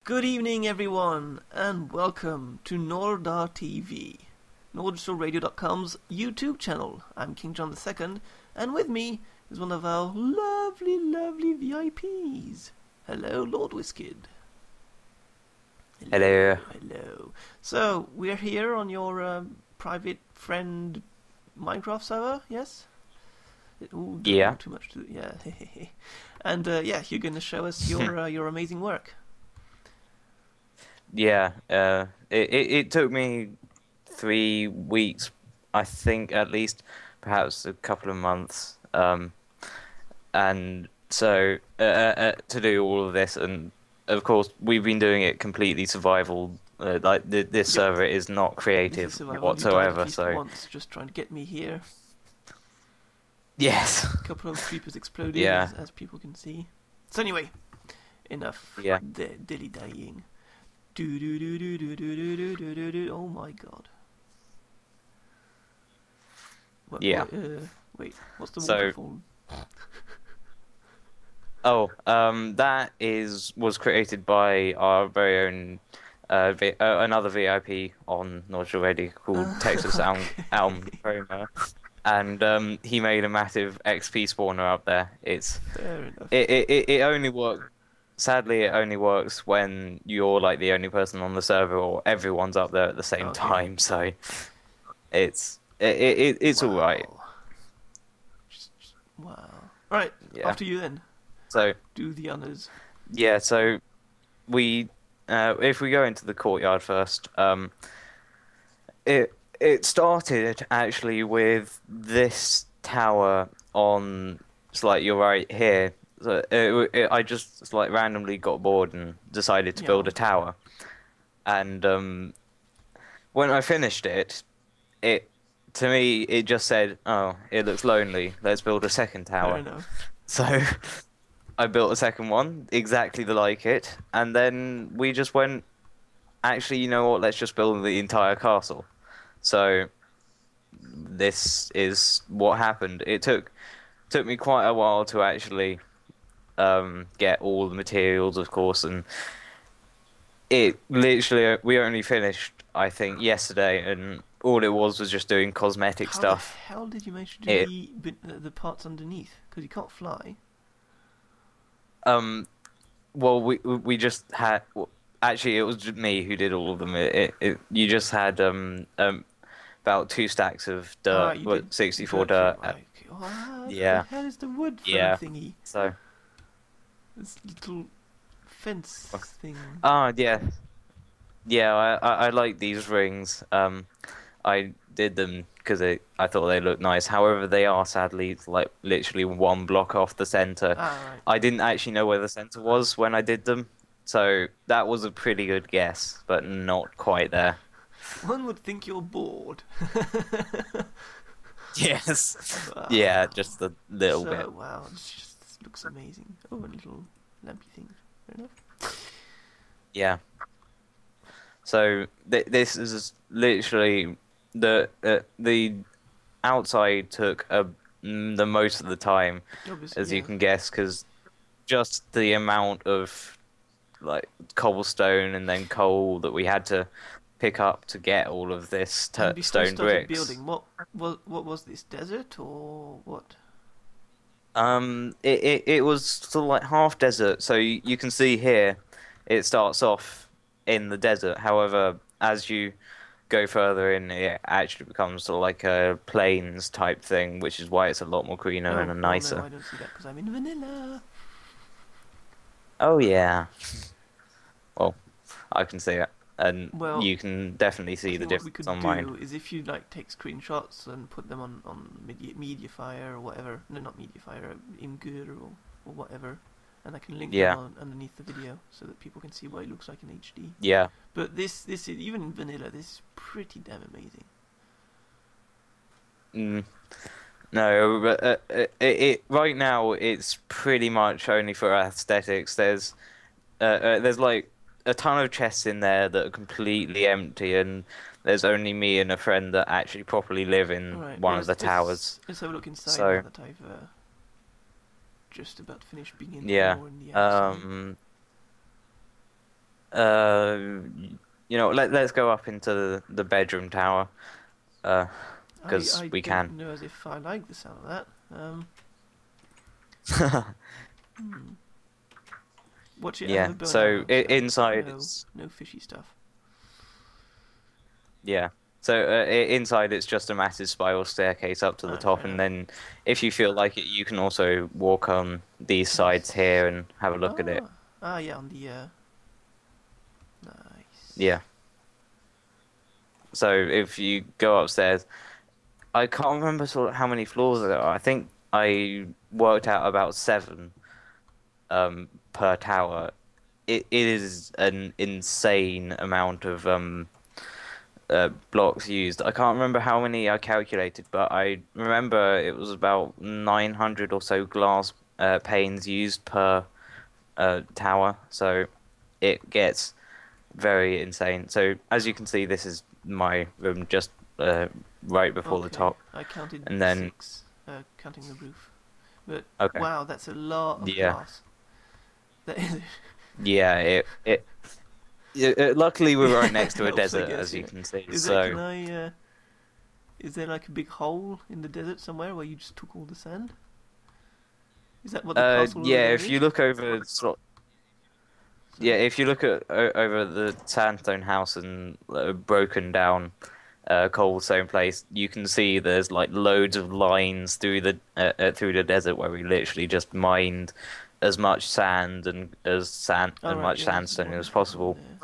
Good evening, everyone, and welcome to Nordar TV, NordistalRadio.com's YouTube channel. I'm King John II, and with me is one of our lovely VIPs. Hello, Lordwhizzkid. Hello. Hello. So, we're here on your private friend Minecraft server, yes? Ooh, don't Yeah. do too much to yeah. And yeah, you're going to show us your amazing work. Yeah. It took me 3 weeks, I think, at least, perhaps a couple of months. And so to do all of this, and of course we've been doing it completely survival. This Yep. server is not This creative is survival. You died whatsoever. at least So once just trying to get me here. yes. A couple of creepers exploded, Yeah. as people can see. So anyway, enough Yeah. dilly-dallying. Do. Oh my god. Yeah. Wait, what's the So- waterfall? That was created by our very own another VIP on North Radio called Texas Elm Promo, and he made a massive XP spawner up there. Fair enough. It only works. Sadly, it only works when you're like the only person on the server or everyone's up there at the same Okay. time. So it's Wow. all right. Wow. Right, Yeah. after you then. So Do the honors. yeah, so we if we go into the courtyard first, it started actually with this tower on, it's like you're right here. So I just like randomly got bored and decided to build a tower, and when I finished it, to me it just said, "Oh, it looks lonely. Let's build a second Fair tower." enough. So I built a second one, exactly like it, and then we just went, actually, you know what, let's just build the entire castle. So this is what happened. It took me quite a while to actually get all the materials, of course, and it literally, we only finished, I think, yesterday, and all it was just doing cosmetic stuff. How the hell did you manage to do the parts underneath? Because you can't fly. Well, we just had. Actually, it was just me who did all of them. You just had about 2 stacks of dirt, You well, did 64 dirt. dirt. Okay. What Yeah. the hell is the wood from Yeah. thingy? So, This little fence thing. yeah, yeah. I like these rings. I did them because I thought they looked nice. However, they are sadly like literally 1 block off the center. Right. I didn't actually know where the center was when I did them, so that was a pretty good guess, but not quite there. One would think you're bored. Yes. Wow. Yeah, just a little bit. Wow, this looks amazing. Oh, a little lampy thing. Fair enough. Yeah. So this is literally the outside took the most of the time, Obviously, as you can guess, because just the amount of like cobblestone and then coal that we had to pick up to get all of this And before you stone started bricks. building, what was this, desert or what? It was sort of like half desert. So you can see here, it starts off in the desert. However, as you go further in, it actually becomes sort of like a plains type thing, which is why it's a lot more greener and nicer. No, I don't see that because I'm in vanilla. Oh yeah. Well, I can see it, and Well, you can definitely see the difference on what we could mine. do is if you like take screenshots and put them on Mediafire or whatever. No, not Mediafire, Imgur or whatever, and I can link them underneath the video so that people can see what it looks like in HD. Yeah. But this is, even in vanilla, this is pretty damn amazing. No, but right now it's pretty much only for aesthetics. There's like a ton of chests in there that are completely empty, and there's only me and a friend that actually properly live in one of the towers. Let's have a look inside So, now that I've just about finished being in yeah. more in the outside. Uh, let's go up into the bedroom tower, because I we don't can. know as if I like the sound of that. Hmm. Watch it Yeah. ever burn out So though, so inside no, it's no fishy stuff. yeah. So inside it's just a massive spiral staircase up to the Ah, top, fair and enough. then if you feel like it, you can also walk on these sides This. here and have a look at it. Yeah, on the nice. Yeah. So if you go upstairs, I can't remember sort of how many floors there are. I think I worked out about seven per tower. It is an insane amount of blocks used. I can't remember how many I calculated, but I remember it was about 900 or so glass panes used per tower. So it gets very insane. So as you can see, this is my room just right before the Okay, top, I counted and then 6, counting the roof. But okay, wow, that's a lot of yeah, glass. That is. yeah. Luckily, we're right next to a Helps, I desert, guess. as you Yeah. can see. Is that? So Can I? Is there like a big hole in the desert somewhere where you just took all the sand? Is that what the castle over yeah, there if you is? look over sort yeah, Sorry. if you look at over the sandstone house and broken down cobblestone place, you can see there's like loads of lines through the desert where we literally just mined as much sand All and right. much Yeah, this is sandstone one as one possible. there.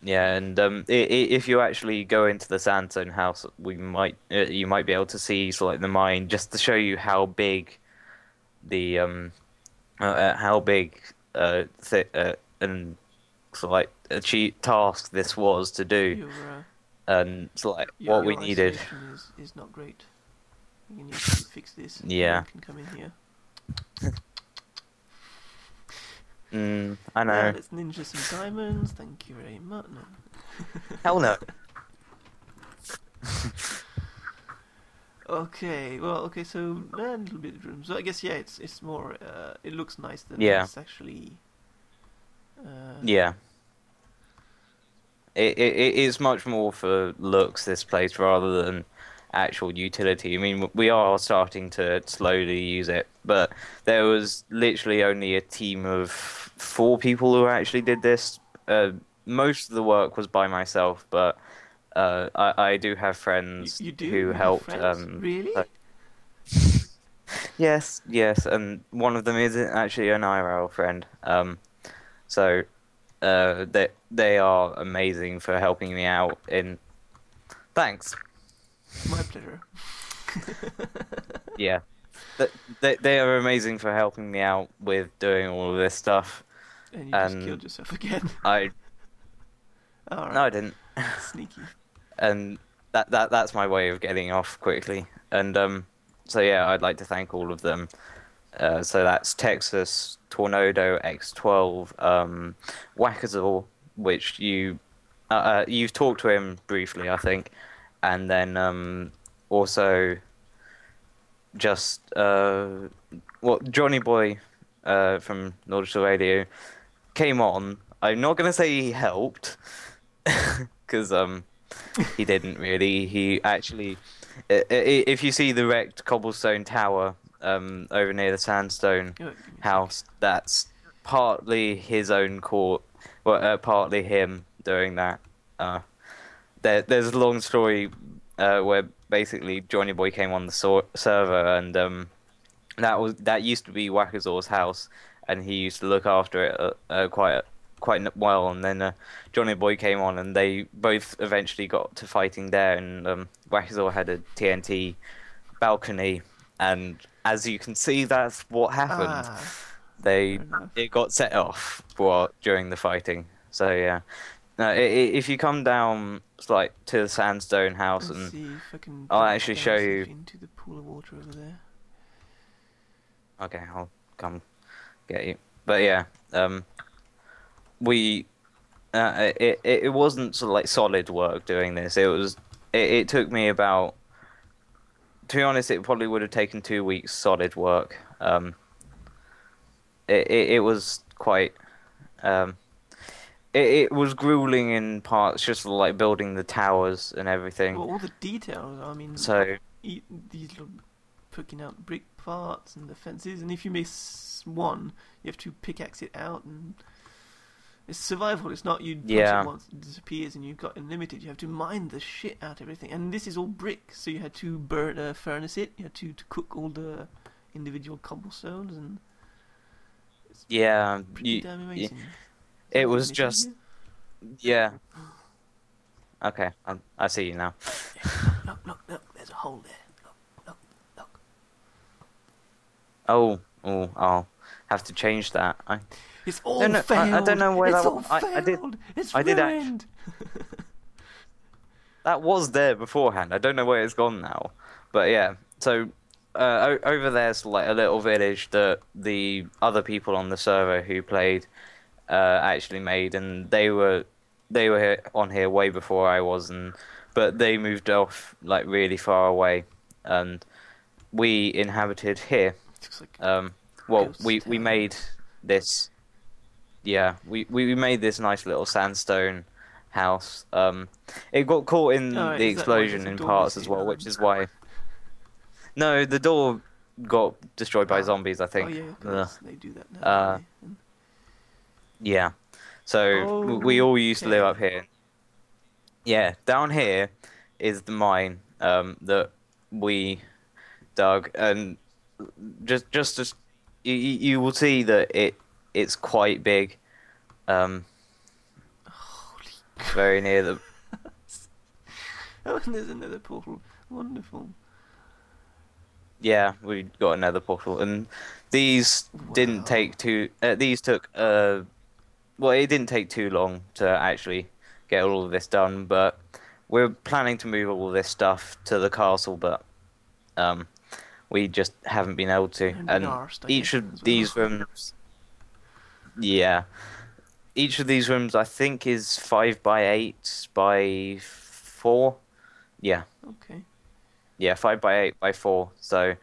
Yeah, and if you actually go into the sandstone house, you might be able to see sort of like the mine just to show you the how big and sort of like a cheap task this was to do, Your and sort of like your what we your needed. isolation is not great. You need to fix this. No Yeah, one can come in here. I Yeah, know. let's ninja some diamonds. Thank you very much. No. Hell no. Okay, well, okay, so a little bit of room. So I guess yeah, it's more. It looks nice than Yeah, it's actually. Uh, yeah. It is much more for looks, this place, rather than actual utility. I mean, we are starting to slowly use it, but there was literally only a team of four people who actually did this. Most of the work was by myself, but I do have you friends you do? who You have helped. friends? Really? Yes, yes, and one of them is actually an IRL friend. So they are amazing for helping me out in. Thanks. My pleasure. Yeah, they are amazing for helping me out with doing all of this stuff, And you just and killed yourself again. I All no, right, I didn't, sneaky. and that's my way of getting off quickly, and so yeah, I'd like to thank all of them. So that's Texas, Tornado, X12, Wackazor, which you've talked to him briefly, I think, and then also just Johnny Boy from Nordical Radio came on. I'm not gonna say he helped because he didn't really. He actually, if you see the wrecked cobblestone tower over near the sandstone Oh, give me a sec. house, that's partly his own court, well, partly him doing that. Uh, there's a long story where basically Johnny Boy came on the server, and that used to be Wackazor's house, and he used to look after it quite well. And then Johnny Boy came on, and they both eventually got to fighting there. And Wackazor had a TNT balcony, and as you can see, that's what happened. Ah, They fair enough. it got set off during the fighting. So yeah, no, if you come down like to the sandstone house, Let's and see if I can I'll drop actually show down you. safely into the pool of water over there. Okay, I'll come get you. But yeah, we it wasn't sort of like solid work doing this. It took me about, to be honest, it probably would have taken 2 weeks solid work. It was quite um it was grueling in parts, just like building the towers and everything. Well, all the details. I mean, So these little poking out brick parts and the fences, and if you miss one, you have to pickaxe it out, and it's survival. It's not you punch yeah, it once, it disappears, and you've got unlimited. You have to mine the shit out of everything, and this is all brick, so you had to furnace it. You had to cook all the individual cobblestones, and it's yeah, pretty damn amazing. it Is was anything missing just here? yeah. Okay, I see you now. Yeah, look, there's a hole there. Look. Oh, I'll have to change that. It's all No, no, failed. I don't know where it's that all I, failed. It's I did ruined. that was there beforehand. I don't know where it's gone now, but yeah. So over there's like a little village that the other people on the server who played actually made, and they were on here way before I was, and but they moved off like really far away, and we inhabited here. Looks like Well, ghost we town. made this. Yeah, we made this nice little sandstone house. It got caught in Alright, the is that why there's explosion a in door parts as missing? well, which is why. No, the door got destroyed by Ah. zombies, I Oh think. yeah, Ugh. because they do that now, don't Uh, they? And- yeah. So we all used to live up Okay. here. Yeah, down here is the mine that we dug, and just as you will see that it's quite big, um, Holy very near the. Oh, and there's another portal. Wonderful. Yeah, we got another portal, and these didn't Wow. take too. These took well, it didn't take too long to actually get all of this done, but we're planning to move all of this stuff to the castle, but um, we just haven't been able to. And been And arsed, I each guess, of as these well. rooms, yeah, each of these rooms I think is 5 by 8 by 4. Yeah, Okay. yeah, 5 by 8 by 4. So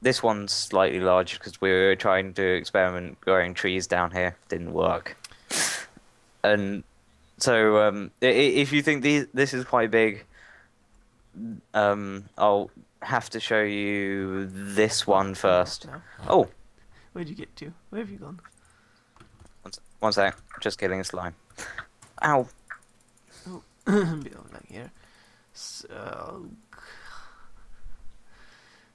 this one's slightly larger because we were trying to experiment growing trees down here. Didn't work. And so if you think this is quite big, I'll have to show you this Oh, one I'm lost first. now. Oh, Where'd you get to? Where have you gone? one sec. Just killing a slime. Ow. Oh, a bit of lag here. So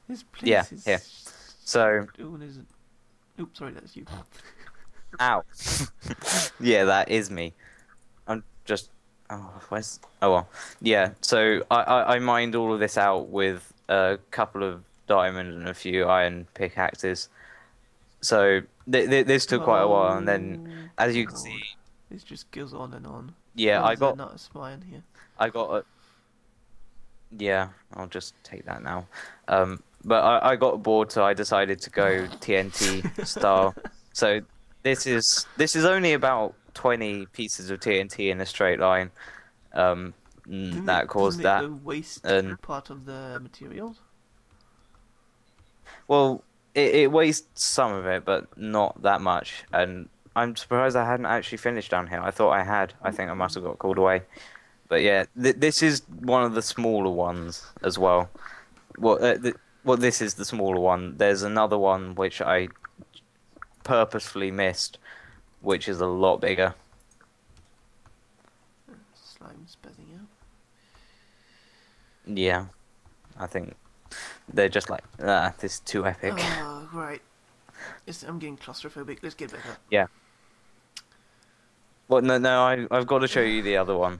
this Yeah, place here. is. So, Oh, there's a. Oops, sorry, that's you. ow. Yeah, that is me. I'm just. Oh, where's? Oh well. Yeah. So I mined all of this out with a couple of diamond and a few iron pickaxes. So this took quite a while, and then Oh as you can God, see, this just goes on and on. yeah, Oh, is that not a spine here? I got a. Yeah, I'll just take that now. But I got bored, so I decided to go TNT style. So this is only about 20 pieces of TNT in a straight line. That caused Doesn't it that. waste And part of the materials? well, it wastes some of it, but not that much. And I'm surprised I hadn't actually finished down here. I thought I had. I think I must have got called away. But yeah, this is one of the smaller ones as well. Well, this is the smaller one. There's another one which I purposefully missed, which is a lot bigger. Slime's buzzing out. Yeah, I think they're just like, this is too epic. Oh, right. I'm getting claustrophobic. Let's get back up. Yeah. Well, no, I've got to show you the other one.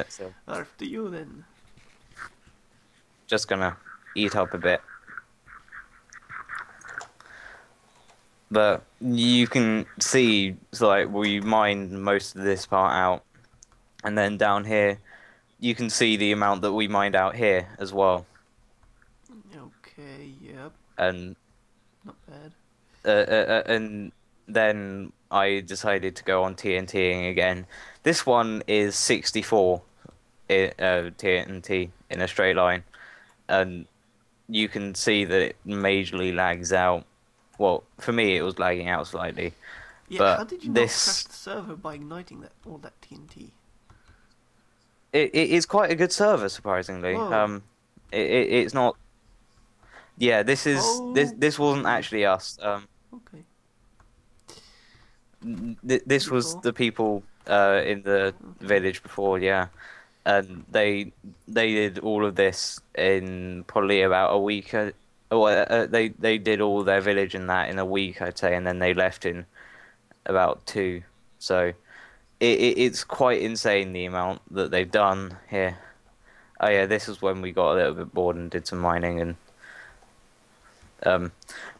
So After you then. just gonna eat up a bit. But you can see, so like, we mined most of this part out, and then down here, you can see the amount that we mined out here as well. Okay, yep. And Not bad. and then I decided to go on TNTing again. This one is 64 TNT in a straight line, and you can see that it majorly lags out. Well, for me, it was lagging out slightly. Yeah, how But did you not crash this the server by igniting all that TNT? it is quite a good server, surprisingly. Whoa. It's not. Yeah, this wasn't Okay. actually us. Okay. This was Before. the people in the Okay. village before, yeah, and they did all of this in probably about a week. They did all their village and that in a week, I'd say, and then they left in about two. So it's quite insane the amount that they've done here. Oh yeah, this is when we got a little bit bored and did some mining and um,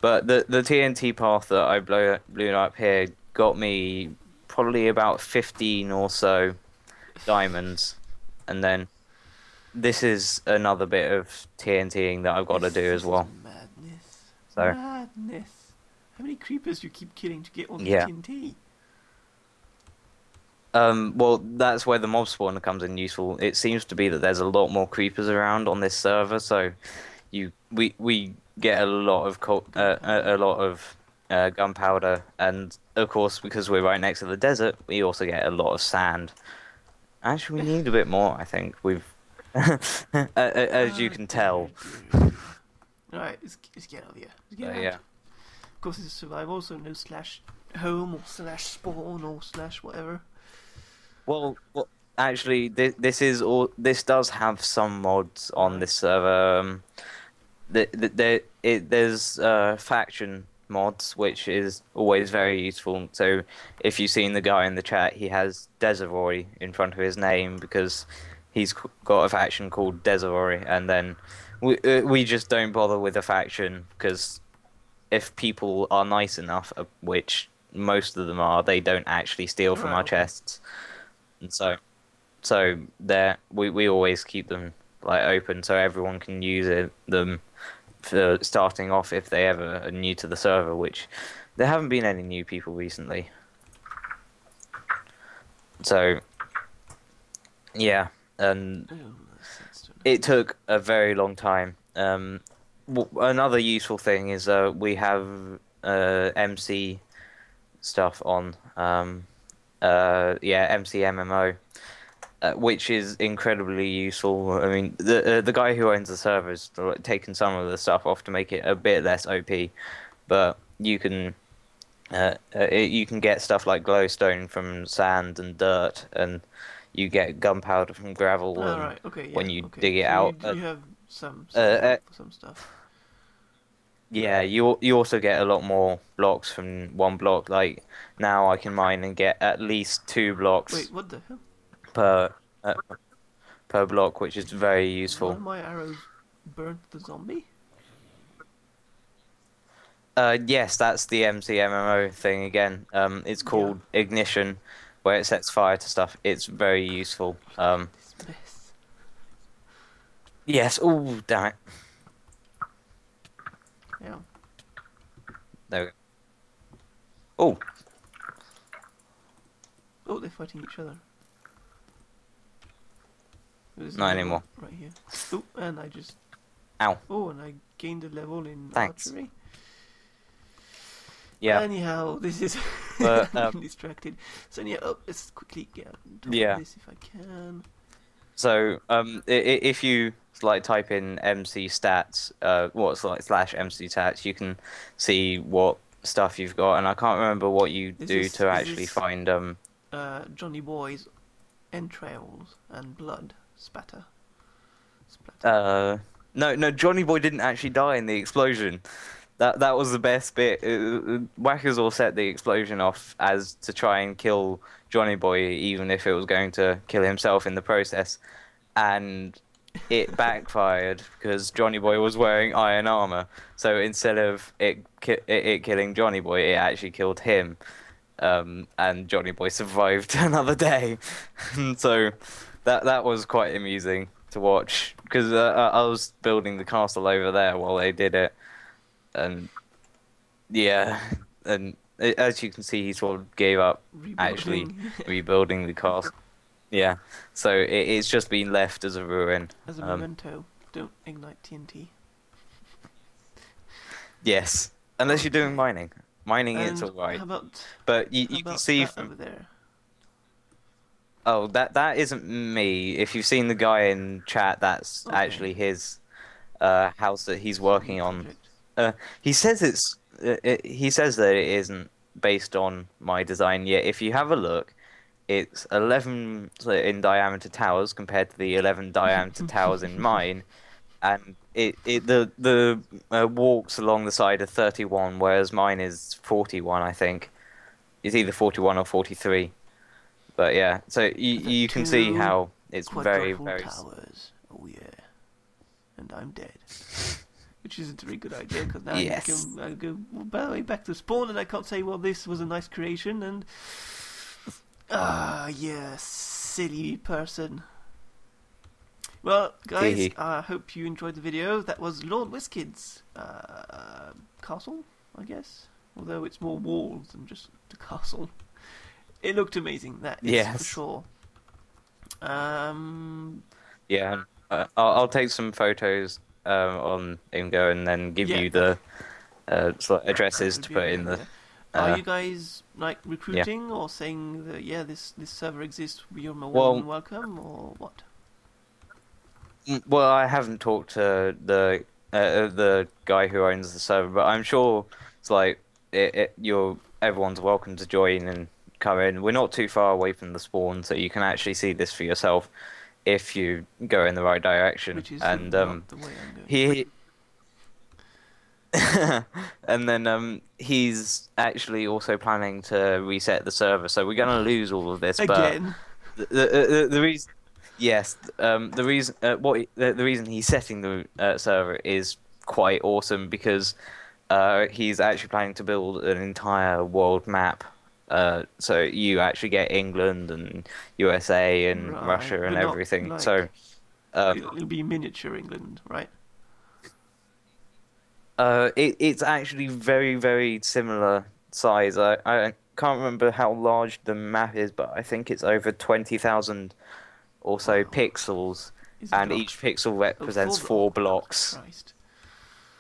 but the TNT path that I blew up here got me probably about 15 or so diamonds, and then this is another bit of TNTing that I've got to do as This is well. madness. So Madness. How many creepers do you keep killing to get all this yeah, TNT? well that's where the mob spawner comes in useful. It seems to be that there's a lot more creepers around on this server, so we get a lot of Gunpowder. a lot of gunpowder, and of course because we're right next to the desert, we also get a lot of sand. Actually, we need a bit more. I think we've, as you Ah, can tell. dear, dear. Alright, let's get out of here. Let's get So, out. yeah. Of course, it's survival, so no slash home or slash spawn or slash whatever. Well, actually, this is all. This does have some mods on Alright. this server. There's faction mods, which is always very useful. So if you've seen the guy in the chat, he has Desavory in front of his name because he's got a faction called Desavory, and then we just don't bother with a faction because if people are nice enough, which most of them are, they don't actually steal from Alright, our okay. chests, and so there we always keep them like open so everyone can use them for starting off if they ever are new to the server, which there haven't been any new people recently. So yeah, and Oh, that's sandstone. it took a very long time. Another useful thing is we have MC stuff on. Yeah, MC MMO. Which is incredibly useful. I mean, the guy who owns the server has taken some of the stuff off to make it a bit less OP, but you can get stuff like glowstone from sand and dirt, and you get gunpowder from gravel, and Alright, okay, yeah, when you okay. dig it So out, you have some uh, help for some stuff. yeah, you also get a lot more blocks from one block. Like now, I can mine and get at least 2 blocks Wait, what the hell? per uh, per block, which is very One useful. of my arrows burnt the zombie? Yes, that's the MCMMO thing again. It's Yeah. called Ignition, where it sets fire to stuff. It's very useful. This mess. Yes. Oh, damn it. Yeah. There we go. Oh, Oh, they're fighting each other. There's a not level anymore. right here. Oh, and I just... Ow. Oh, and I gained a level in Thanks. archery. Yeah. Anyhow, this is... But I'm getting distracted. So yeah, let's quickly get on top yeah. of this if I can. So if you like type in MC stats, what's like slash MC stats, you can see what stuff you've got, and I can't remember what you do to Is actually this find Johnny Boy's entrails and blood spatter? No, Johnny Boy didn't actually die in the explosion. That was the best bit. Whackers all set the explosion off as to try and kill Johnny Boy, even if it was going to kill himself in the process, and it backfired because Johnny Boy was wearing iron armor. So instead of it killing Johnny Boy, it actually killed him. And Johnny Boy survived another day. So that was quite amusing to watch because I was building the castle over there while they did it, and yeah, and as you can see, he sort of gave up actually Rebuilding rebuilding the castle. Yeah, so it's just been left as a ruin. as a memento. Don't ignite TNT. Yes, unless you're doing mining. Mining it's And alright, how about but how you can about see that from over there? oh that isn't me. If you've seen the guy in chat, that's Okay, actually his house that he's it's a new working on. project. He says he says that it isn't based on my design yet. If you have a look, it's 11 in diameter towers compared to the 11 diameter towers in mine, and the walks along the side are 31, whereas mine is 41, I think. It's either 41 or 43. But yeah, so The you can see two how it's very, quadruple very. towers. Oh yeah, and I'm dead. Which isn't a very good idea because now Yes. I go by the way back to spawn and I can't say, well, this was a nice creation and yeah, silly person. Well, guys, I hope you enjoyed the video. That was Lordwhizzkid's castle, I guess. Although it's more walls than just the castle. It looked amazing, that is Yes. for sure. Yeah, I'll take some photos on Ingo and then give Yeah, you the sort of that addresses would to be a put good in the. idea. Are you Uh, guys like yeah. recruiting or saying that yeah this server exists, you're more Well, than welcome, or what? well, I haven't talked to the guy who owns the server, but I'm sure it's like everyone's welcome to join and come in. We're not too far away from the spawn, so you can actually see this for yourself if you go in the right direction. Which is And not the way I'm going. he and then he's actually also planning to reset the server, so we're gonna lose all of this. But Again. the reason, yes, the reason the reason he's setting the server is quite awesome because he's actually planning to build an entire world map. So you actually get England and USA and Right, Russia and but not everything. So like it'll be miniature England, right? it's actually very, very similar size. I can't remember how large the map is, but I think it's over 20,000 or so Wow. pixels, Is it and block? each pixel Oh, represents four blocks. Christ.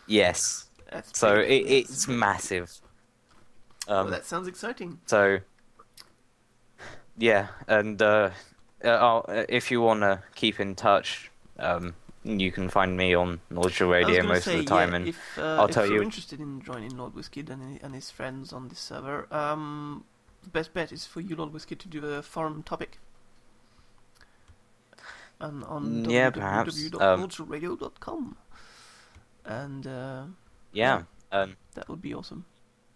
Yes. That's So big. That's it's very big. massive. Well, that sounds exciting. So yeah, and if you want to keep in touch, you can find me on Nautical I was Radio gonna most say, of the time, yeah, and I'll if tell you're you. interested in joining Lordwhizzkid and his friends on this server, the best bet is for you, Lordwhizzkid, to do a forum topic. And on Yeah, perhaps. www.nauticalradio.com. And Yeah. Um, that would be awesome.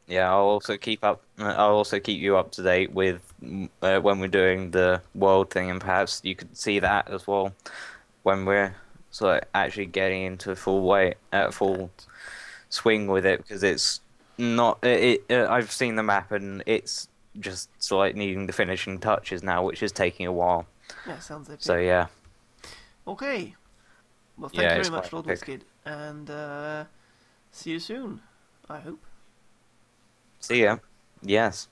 Yeah, I'll also keep up. I'll also keep you up to date with when we're doing the world thing, and perhaps you could see that as well when we're sort of actually getting into full swing with it, because it's not. I've seen the map, and it's just sort of needing the finishing touches now, which is taking a while. Yeah, sounds epic. So yeah. Okay. Well, thank Yeah, you it's very much, quite Lordwhizzkid, and see you soon, I hope. See ya. Yes.